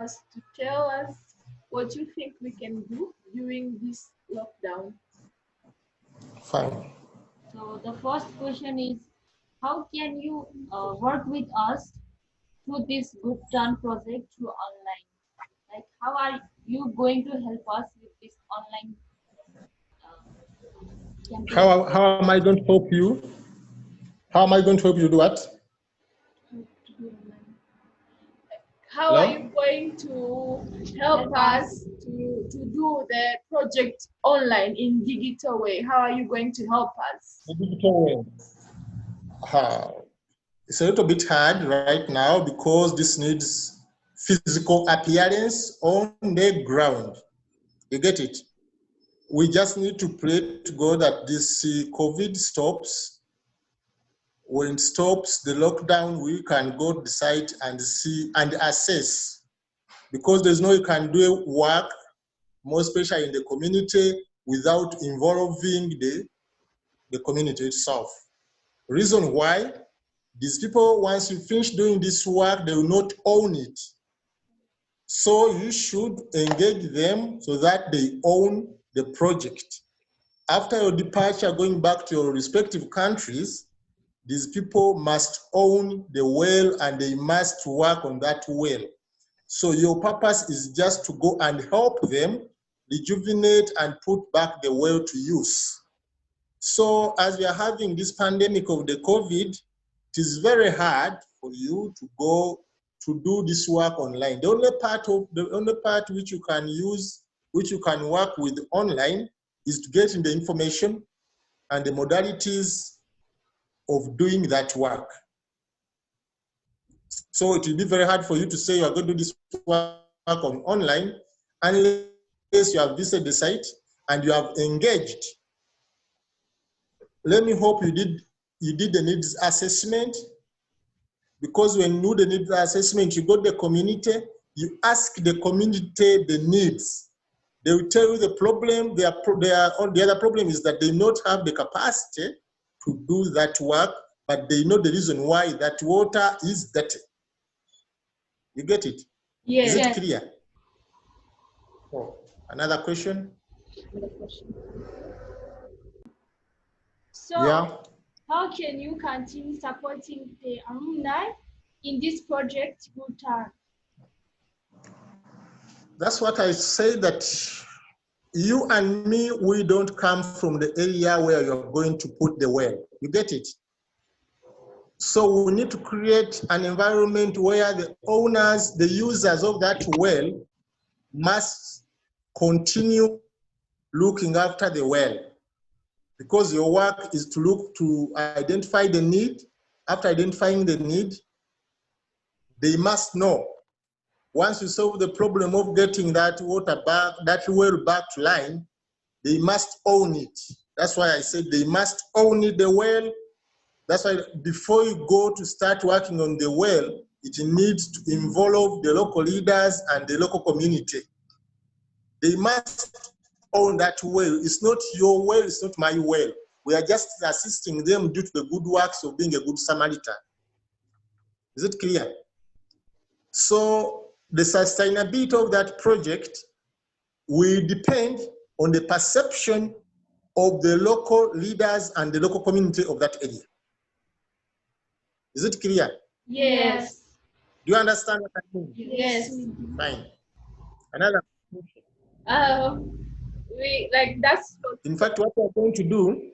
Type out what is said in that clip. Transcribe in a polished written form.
to tell us what you think we can do during this lockdown. Fine. So the first question is, how can you work with us through this good turn project through online? Like, how are you going to help us with this online campaign? How am I going to help you? How am I going to help you do what? How Hello? are you going to help us to do the project online in digital way? How are you going to help us? The digital way. It's a little bit hard right now because this needs physical appearance on the ground. You get it? We just need to pray to God that this COVID stops. When it stops the lockdown, we can go to the site and see and assess. Because there's no you can do work, more especially in the community, without involving the community itself. Reason why, these people, once you finish doing this work, they will not own it. So you should engage them so that they own the project. After your departure, going back to your respective countries, these people must own the well and they must work on that well. So your purpose is just to go and help them rejuvenate and put back the well to use. So as we are having this pandemic of the COVID, it is very hard for you to go to do this work online. The only part which you can use, which you can work with online, is to get in the information and the modalities of doing that work. So it will be very hard for you to say you are going to do this work on online unless you have visited the site and you have engaged. Let me hope you did the needs assessment, because when you do the needs assessment, you go to the community, you ask the community the needs. They will tell you the problem. The other problem is that they not have the capacity to do that work, but they know the reason why that water is dirty. You get it? Yes. Is it clear? Oh, another question? So, yeah. How can you continue supporting the alumni in this project Good Turn? That's what I say, that you and me, we don't come from the area where you're going to put the well. You get it? So we need to create an environment where the owners, the users of that well must continue looking after the well, because your work is to look to identify the need. After identifying the need, they must know. Once you solve the problem of getting that water back, that well back to line, they must own it. That's why I said they must own it, the well. That's why before you go to start working on the well, it needs to involve the local leaders and the local community. They must own that well. It's not your well, it's not my well. We are just assisting them due to the good works of being a good Samaritan. Is it clear? So the sustainability of that project will depend on the perception of the local leaders and the local community of that area. Is it clear? Yes. Do you understand what I mean? Yes. Fine. Another question. That's. In fact, what we are going to do,